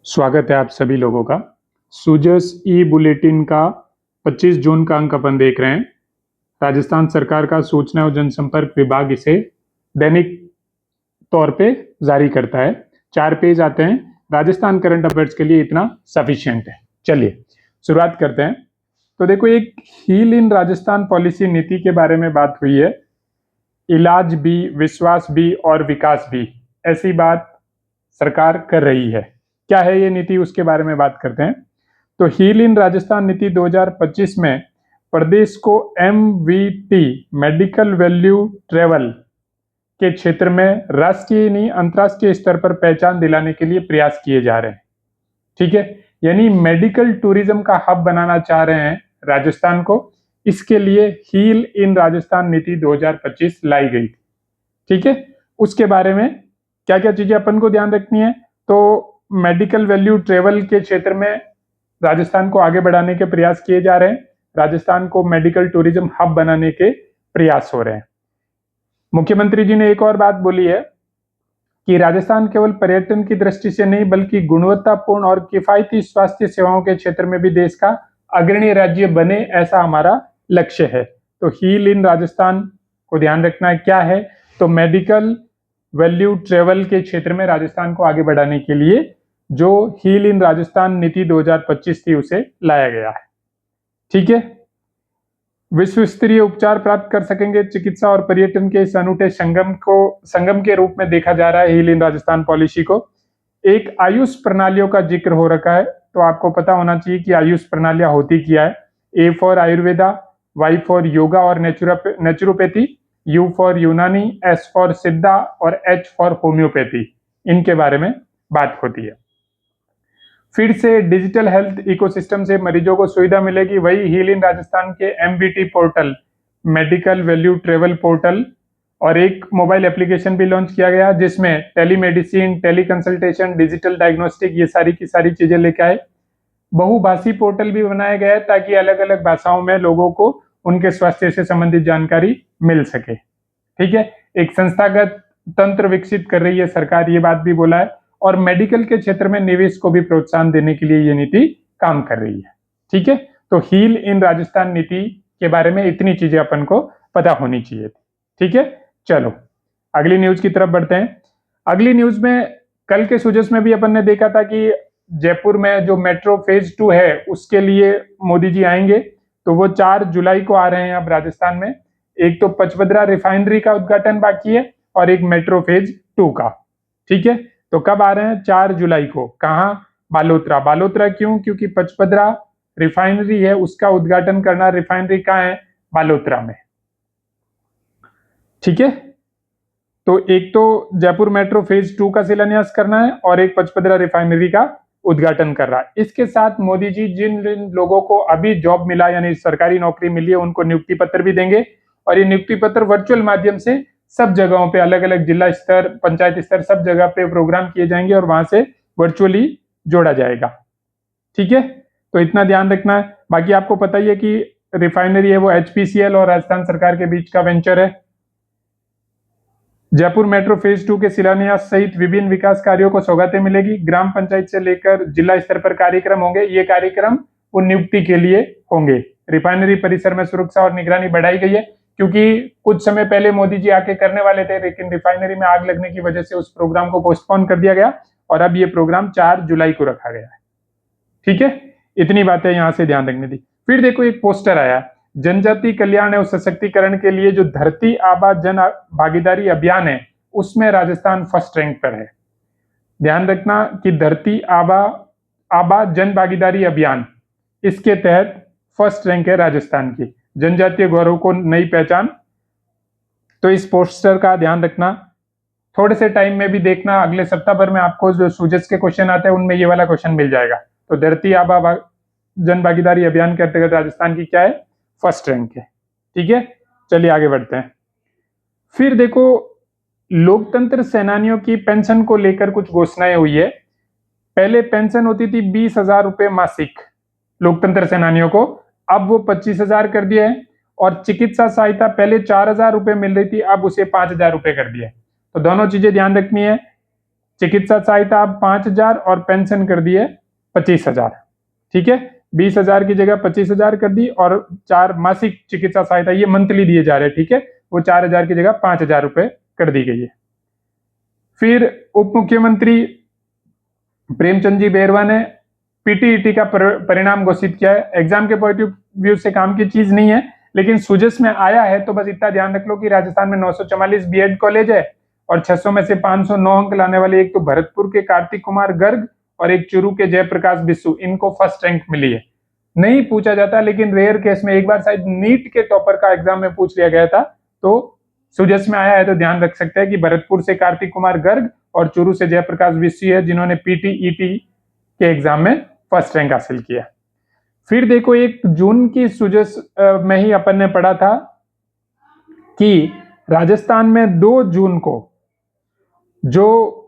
स्वागत है आप सभी लोगों का। सूजस ई बुलेटिन का 25 जून का अंक अपन देख रहे हैं। राजस्थान सरकार का सूचना एवं जनसंपर्क विभाग इसे दैनिक तौर पे जारी करता है। 4 पेज आते हैं। राजस्थान करंट अफेयर्स के लिए इतना सफिशिएंट है। चलिए शुरुआत करते हैं। तो देखो, एक हील इन राजस्थान पॉलिसी नीति के बारे में बात हुई है। इलाज भी, विश्वास भी और विकास भी, ऐसी बात सरकार कर रही है। क्या है ये नीति, उसके बारे में बात करते हैं। तो हील इन राजस्थान नीति 2025 में प्रदेश को एमवीटी मेडिकल वैल्यू ट्रेवल के क्षेत्र में राष्ट्रीय नहीं अंतर्राष्ट्रीय स्तर पर पहचान दिलाने के लिए प्रयास किए जा रहे हैं। ठीक है, यानी मेडिकल टूरिज्म का हब बनाना चाह रहे हैं राजस्थान को। इसके लिए हील इन राजस्थान नीति 2025 लाई गई थी। ठीक है, उसके बारे में क्या क्या चीजें अपन को ध्यान रखनी है। तो मेडिकल वैल्यू ट्रेवल के क्षेत्र में राजस्थान को आगे बढ़ाने के प्रयास किए जा रहे हैं। राजस्थान को मेडिकल टूरिज्म हब बनाने के प्रयास हो रहे हैं। मुख्यमंत्री जी ने एक और बात बोली है कि राजस्थान केवल पर्यटन की दृष्टि से नहीं बल्कि गुणवत्तापूर्ण और किफायती स्वास्थ्य सेवाओं के क्षेत्र में भी देश का अग्रणी राज्य बने, ऐसा हमारा लक्ष्य है। तो हील इन राजस्थान को ध्यान रखना है क्या है। तो मेडिकल वैल्यू ट्रेवल के क्षेत्र में राजस्थान को आगे बढ़ाने के लिए जो हील इन राजस्थान नीति 2025 थी उसे लाया गया है। ठीक है, विश्व स्तरीय उपचार प्राप्त कर सकेंगे, चिकित्सा और पर्यटन के इस अनूठे संगम के रूप में देखा जा रहा है हील इन राजस्थान पॉलिसी को। एक आयुष प्रणालियों का जिक्र हो रखा है। तो आपको पता होना चाहिए कि आयुष प्रणालियां होती क्या है। A for Ayurveda, Y for yoga और naturopathy, U for Unani, S for Siddha और एच फॉर होम्योपैथी। इनके बारे में बात होती है। फिर से डिजिटल हेल्थ इकोसिस्टम से मरीजों को सुविधा मिलेगी। वही हील इन राजस्थान के MVT portal, medical value travel portal, और एक मोबाइल एप्लीकेशन भी लॉन्च किया गया जिसमें telemedicine, tele consultation, digital diagnostic, ये सारी की सारी चीजें लेके आए। बहुभाषी पोर्टल भी बनाया गया है ताकि अलग अलग भाषाओं में लोगों को उनके स्वास्थ्य से संबंधित जानकारी मिल सके। ठीक है, एक संस्थागत तंत्र विकसित कर रही है सरकार, ये बात भी बोला है। और मेडिकल के क्षेत्र में निवेश को भी प्रोत्साहन देने के लिए ये नीति काम कर रही है। ठीक है, तो हील इन राजस्थान नीति के बारे में इतनी चीजें अपन को पता होनी चाहिए थी। ठीक है, चलो अगली न्यूज की तरफ बढ़ते हैं। अगली न्यूज में कल के सूजस में भी अपन ने देखा था कि जयपुर में जो मेट्रो फेज 2 है उसके लिए मोदी जी आएंगे। तो वो 4 जुलाई को आ रहे हैं अब राजस्थान में। एक तो पचपदरा रिफाइनरी का उद्घाटन बाकी है और एक मेट्रो फेज 2 का। ठीक है, तो कब आ रहे हैं? 4 जुलाई को। कहाँ? बालोतरा। बालोतरा क्यों? क्योंकि पचपदरा रिफाइनरी है, उसका उद्घाटन करना। रिफाइनरी कहाँ है? बालोतरा में। ठीक है, तो एक तो जयपुर मेट्रो फेज 2 का शिलान्यास करना है और एक पचपदरा रिफाइनरी का उद्घाटन कर रहा है। इसके साथ मोदी जी जिन लोगों को अभी जॉब मिला यानी सरकारी नौकरी मिली है उनको नियुक्ति पत्र भी देंगे। और ये नियुक्ति पत्र वर्चुअल माध्यम से सब जगहों पे, अलग अलग जिला स्तर, पंचायत स्तर, सब जगह पे प्रोग्राम किए जाएंगे और वहां से वर्चुअली जोड़ा जाएगा। ठीक है, तो इतना ध्यान रखना है। बाकी आपको पता ही है कि रिफाइनरी है वो एचपीसीएल और राजस्थान सरकार के बीच का वेंचर है। जयपुर मेट्रो फेज 2 के शिलान्यास सहित विभिन्न विकास कार्यों को सौगातें मिलेगी। ग्राम पंचायत से लेकर जिला स्तर पर कार्यक्रम होंगे। ये कार्यक्रम वो नियुक्ति के लिए होंगे। रिफाइनरी परिसर में सुरक्षा और निगरानी बढ़ाई गई है क्योंकि कुछ समय पहले मोदी जी आके करने वाले थे, लेकिन रिफाइनरी में आग लगने की वजह से उस प्रोग्राम को पोस्टपोन कर दिया गया और अब ये प्रोग्राम 4 जुलाई को रखा गया है। ठीक है, इतनी बातें यहां से ध्यान रखनी थी। फिर देखो, एक पोस्टर आया, जनजाति कल्याण एवं सशक्तिकरण के लिए जो धरती आबा जन भागीदारी अभियान है उसमें राजस्थान फर्स्ट रैंक पर है। ध्यान रखना कि धरती आबा जन भागीदारी अभियान, इसके तहत फर्स्ट रैंक है राजस्थान की। जनजातीय गौरव को नई पहचान। तो इस पोस्टर का ध्यान रखना। थोड़े से टाइम में भी देखना, अगले सप्ताह भर में आपको जो सूजस के क्वेश्चन आते हैं उनमें ये वाला क्वेश्चन मिल जाएगा। तो धरती आबा जन भागीदारी अभियान के अंतर्गत राजस्थान की क्या है? फर्स्ट रैंक है। ठीक है, चलिए आगे बढ़ते हैं। फिर देखो, लोकतंत्र सेनानियों की पेंशन को लेकर कुछ घोषणाएं हुई है। पहले पेंशन होती थी 20,000 रुपए मासिक लोकतंत्र सेनानियों को, अब वो 25,000 कर दिया है। और चिकित्सा सहायता पहले 4,000 रुपए मिल रही थी, अब उसे 5,000 रुपए कर दिया है। तो दोनों चीजें ध्यान रखनी है। चिकित्सा सहायता आप 5,000 और पेंशन कर दिए 25,000। ठीक है, 20,000 की जगह 25,000 कर दी, और 4 मासिक चिकित्सा सहायता ये मंथली दिए जा रहे हैं। ठीक है, वो 4,000 की जगह 5,000 रुपए कर दी गई है। फिर उप मुख्यमंत्री प्रेमचंद जी बेरवा ने पीटीईटी का परिणाम घोषित किया है। एग्जाम के पॉइंट ऑफ व्यू से काम की चीज नहीं है, लेकिन सुजस में आया है तो बस इतना ध्यान रख लो कि राजस्थान में 944 बीएड कॉलेज है और 600 में से 509 अंक लाने वाले एक तो भरतपुर के कार्तिक कुमार गर्ग और एक चुरू के जयप्रकाश बिस्सू, इनको फर्स्ट रैंक मिली है। नहीं पूछा जाता, लेकिन रेयर केस में एक बार शायद नीट के टॉपर का एग्जाम में पूछ लिया गया था, तो सुजस में आया है तो ध्यान रख सकते हैं कि भरतपुर से कार्तिक कुमार गर्ग और चुरू से जयप्रकाश बिस्सू है जिन्होंने पीटीईटी के एग्जाम में फर्स्ट रैंक हासिल किया। फिर देखो 1 जून की सुजस में ही अपन ने पढ़ा था कि राजस्थान में 2 जून को जो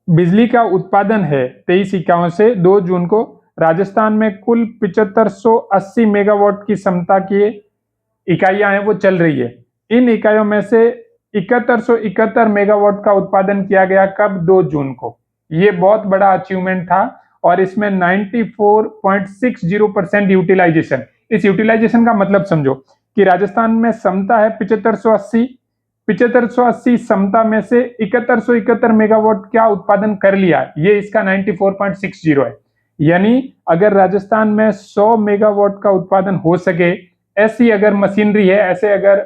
बिजली का उत्पादन है 23 इकाइयों से 2 जून को राजस्थान में कुल 7580 मेगावाट की क्षमता की इकाइयां हैं वो चल रही है। इन इकाइयों में से 7171 मेगावाट का उत्पादन किया गया कब? 2 जून को। ये बहुत बड़ा अचीवमेंट था और इसमें 94.60% यूटिलाइजेशन। इस यूटिलाइजेशन का मतलब समझो कि राजस्थान में क्षमता है 7580 क्षमता में से 7171 मेगावाट क्या उत्पादन कर लिया, ये इसका 94.60 है। यानी अगर राजस्थान में 100 मेगावाट का उत्पादन हो सके, ऐसी अगर मशीनरी है, ऐसे अगर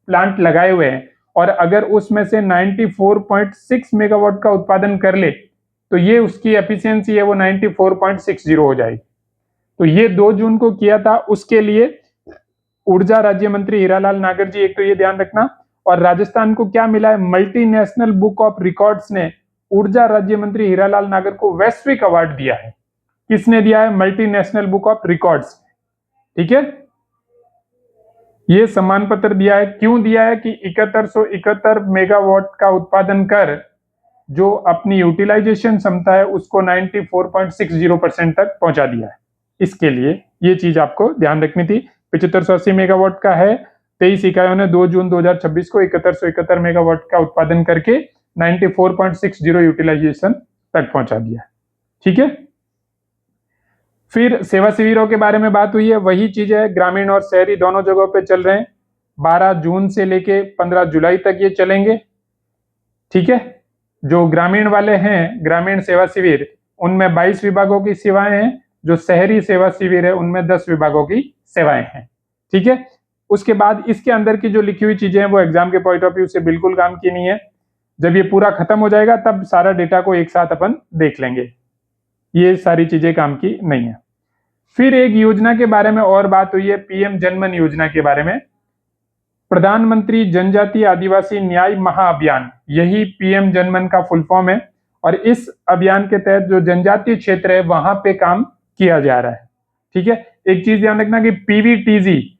प्लांट लगाए हुए हैं और अगर उसमें से 94.6 मेगावाट का उत्पादन कर ले तो ये उसकी एफिशिएंसी है वो 94.60 हो जाएगी। तो ये 2 जून को किया था। उसके लिए ऊर्जा राज्य मंत्री हीरालाल नागर जी, एक तो ये ध्यान रखना, और राजस्थान को क्या मिला है? मल्टीनेशनल बुक ऑफ रिकॉर्ड्स ने ऊर्जा राज्य मंत्री हीरालाल नागर को वैश्विक अवार्ड दिया है। किसने दिया है? Multinational book of records. ठीक है, ये सम्मान पत्र दिया है। क्यों दिया है? कि 7171 मेगावाट का उत्पादन कर जो अपनी यूटिलाइजेशन क्षमता है उसको 94.60% तक पहुंचा दिया है। इसके लिए ये चीज आपको ध्यान रखनी थी। 7580 मेगावाट का है, 23 इकाइयों ने 2 जून 2026 को 7171 मेगावाट का उत्पादन करके 94.60 यूटिलाइजेशन तक पहुंचा दिया। ठीक है, फिर सेवा शिविरों के बारे में बात हुई है। वही चीज है, ग्रामीण और शहरी दोनों जगहों पे चल रहे हैं। 12 जून से लेके 15 जुलाई तक ये चलेंगे। ठीक है, जो ग्रामीण वाले हैं, ग्रामीण सेवा शिविर, उनमें 22 विभागों की सेवाएं हैं। जो शहरी सेवा शिविर है उनमें 10 विभागों की सेवाएं हैं। ठीक है, उसके बाद इसके अंदर की जो लिखी हुई चीजें हैं वो एग्जाम के पॉइंट ऑफ व्यू से बिल्कुल काम की नहीं है। जब ये पूरा खत्म हो जाएगा तब सारा डेटा को एक साथ अपन देख लेंगे। ये सारी चीजें काम की नहीं है। फिर एक योजना के बारे में और बात हुई है, पीएम जनमन योजना के बारे में। प्रधानमंत्री जनजातीय आदिवासी न्याय महाअभियान, यही पीएम जनमन का फुल फॉर्म है। और इस अभियान के तहत जो जनजातीय क्षेत्र है वहां पे काम किया जा रहा है। ठीक है, एक चीज ध्यान रखना कि PVTG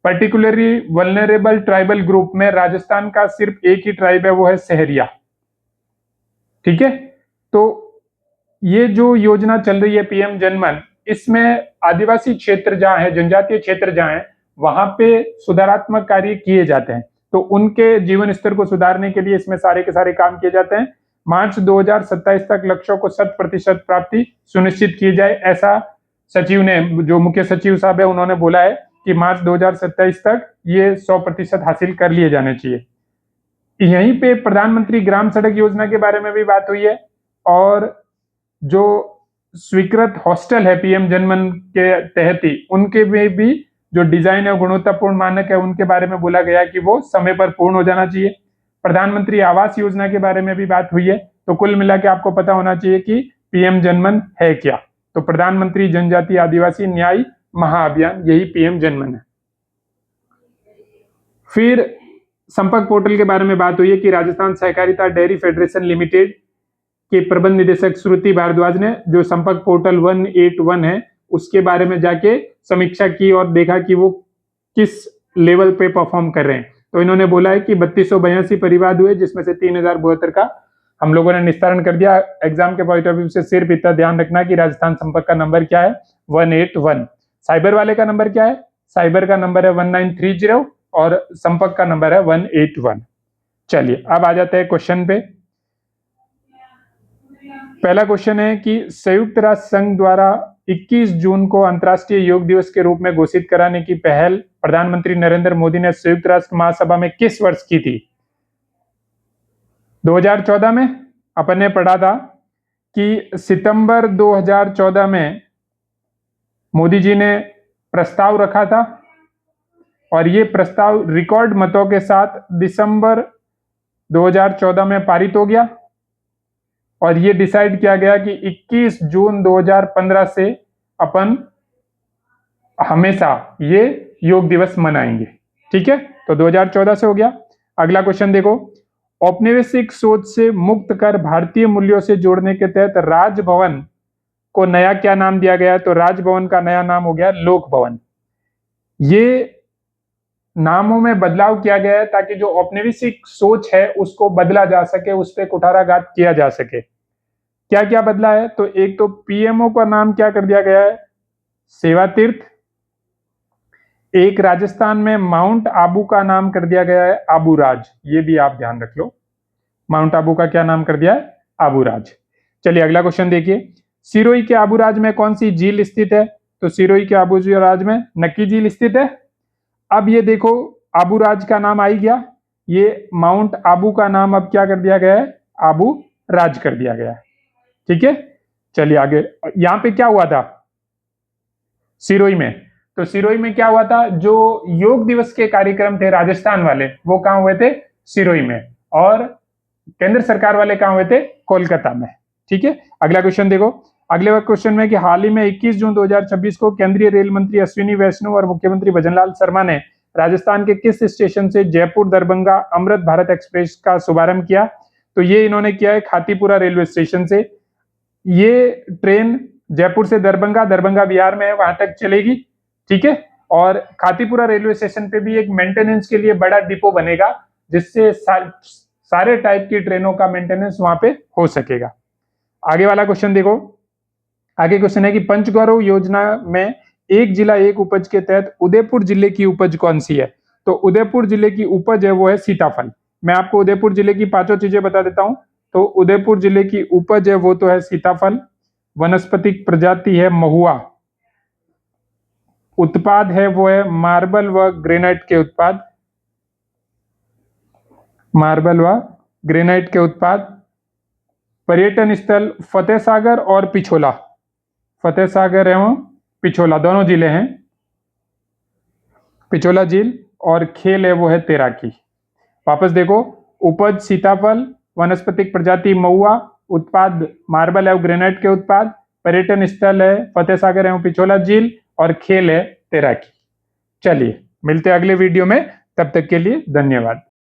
particularly vulnerable tribal group में राजस्थान का सिर्फ एक ही ट्राइब है, वो है सहरिया। ठीक है, तो ये जो योजना चल रही है पीएम जनमन, इसमें आदिवासी क्षेत्र जहां है, जनजातीय क्षेत्र जहां है, वहां पे सुधारात्मक कार्य किए जाते हैं। तो उनके जीवन स्तर को सुधारने के लिए इसमें सारे के सारे काम किए जाते हैं। मार्च 2027 तक लक्ष्यों को 100% प्राप्ति सुनिश्चित की जाए, ऐसा सचिव ने, जो मुख्य सचिव साहब है, उन्होंने बोला है कि मार्च 2027 तक ये 100% हासिल कर लिए जाने चाहिए। यहीं पे प्रधानमंत्री ग्राम सड़क योजना के बारे में भी बात हुई है, और जो स्वीकृत हॉस्टल है पीएम जनमन के तहत ही, उनके में भी जो डिजाइन है, गुणवत्तापूर्ण मानक है, उनके बारे में बोला गया कि वो समय पर पूर्ण हो जाना चाहिए। प्रधानमंत्री आवास योजना के बारे में भी बात हुई है। तो कुल मिला के आपको पता होना चाहिए कि पीएम जनमन है क्या। तो प्रधानमंत्री जनजातीय आदिवासी न्याय महाअभियान, यही पीएम जनमन है। फिर संपर्क पोर्टल के बारे में बात हुई है कि राजस्थान सहकारिता डेयरी फेडरेशन लिमिटेड के प्रबंध निदेशक श्रुति भारद्वाज ने जो संपर्क पोर्टल 181 है उसके बारे में जाके समीक्षा की और देखा कि वो किस लेवल पे परफॉर्म कर रहे हैं। तो इन्होंने बोला है कि 3282 परिवाद हुए, जिसमें से 3072 का हम लोगों ने निस्तारण कर दिया। एग्जाम के पॉइंट ऑफ व्यू से सिर्फ इतना ध्यान रखना कि राजस्थान संपर्क का नंबर क्या है? 181। साइबर वाले का नंबर क्या है? साइबर का नंबर है 1930 और संपर्क का नंबर है 181। चलिए अब आ जाते हैं क्वेश्चन पे। पहला क्वेश्चन है कि संयुक्त राष्ट्र संघ द्वारा 21 जून को अंतर्राष्ट्रीय योग दिवस के रूप में घोषित कराने की पहल प्रधानमंत्री नरेंद्र मोदी ने संयुक्त राष्ट्र महासभा में किस वर्ष की थी? 2014 में अपन ने पढ़ा था कि सितंबर 2014 में मोदी जी ने प्रस्ताव रखा था और ये प्रस्ताव रिकॉर्ड मतों के साथ दिसंबर 2014 में पारित हो गया और ये डिसाइड किया गया कि 21 जून 2015 से अपन हमेशा ये योग दिवस मनाएंगे। ठीक है, तो 2014 से हो गया। अगला क्वेश्चन देखो, औपनिवेशिक सोच से मुक्त कर भारतीय मूल्यों से जोड़ने के तहत राजभवन को नया क्या नाम दिया गया है? तो राजभवन का नया नाम हो गया लोक भवन। ये नामों में बदलाव किया गया है ताकि जो औपनिवेशिक सोच है उसको बदला जा सके, उस पर कुठाराघात किया जा सके। क्या क्या बदला है? तो एक तो पीएमओ का नाम क्या कर दिया गया है? सेवा तीर्थ। एक राजस्थान में माउंट आबू का नाम कर दिया गया है आबूराज। ये भी आप ध्यान रख लो, माउंट आबू का क्या नाम कर दिया है? आबूराज। चलिए अगला क्वेश्चन देखिए, सिरोही के आबूराज में कौन सी झील स्थित है? तो सिरोही के आबूराज में नक्की झील स्थित है। अब ये देखो, आबूराज का नाम आ ही गया, ये माउंट आबू का नाम अब क्या कर दिया गया है? आबू राज कर दिया गया है। ठीक है, चलिए आगे। यहां पे क्या हुआ था सिरोही में? तो सिरोही में क्या हुआ था, जो योग दिवस के कार्यक्रम थे राजस्थान वाले, वो कहां हुए थे? सिरोही में। और केंद्र सरकार वाले कहां हुए थे? कोलकाता में। ठीक है, अगला क्वेश्चन देखो। अगले क्वेश्चन में कि हाल ही में 21 जून 2026 को केंद्रीय रेल मंत्री अश्विनी वैष्णव और मुख्यमंत्री भजनलाल शर्मा ने राजस्थान के किस स्टेशन से जयपुर दरभंगा अमृत भारत एक्सप्रेस का शुभारंभ किया? तो ये इन्होंने किया है खातीपुरा रेलवे स्टेशन से। ये ट्रेन जयपुर से दरभंगा, दरभंगा बिहार में है, वहां तक चलेगी। ठीक है, और खातीपुरा रेलवे स्टेशन पे भी एक मेंटेनेंस के लिए बड़ा डिपो बनेगा, जिससे सारे टाइप की ट्रेनों का मेंटेनेंस वहां पे हो सकेगा। आगे वाला क्वेश्चन देखो। आगे क्वेश्चन है कि पंचगौरव योजना में एक जिला एक उपज के तहत उदयपुर जिले की उपज कौन सी है? तो उदयपुर जिले की उपज है वो है सीताफल। मैं आपको उदयपुर जिले की पांचों चीजें बता देता हूं। तो उदयपुर जिले की उपज है वो तो है सीताफल, वनस्पतिक प्रजाति है महुआ, उत्पाद है वो है मार्बल व ग्रेनाइट के उत्पाद, मार्बल व ग्रेनाइट के उत्पाद, पर्यटन स्थल फतेह सागर और पिछोला, फतेह सागर एवं पिछोला दोनों जिले हैं, पिछोला झील, और खेल है वो है तैराकी। वापस देखो, उपज सीताफल, वनस्पतिक प्रजाति महुआ, उत्पाद मार्बल एवं ग्रेनाइट के उत्पाद, पर्यटन स्थल है फतेह सागर एवं पिछोला झील, और खेल है तैराकी। चलिए मिलते हैं अगले वीडियो में, तब तक के लिए धन्यवाद।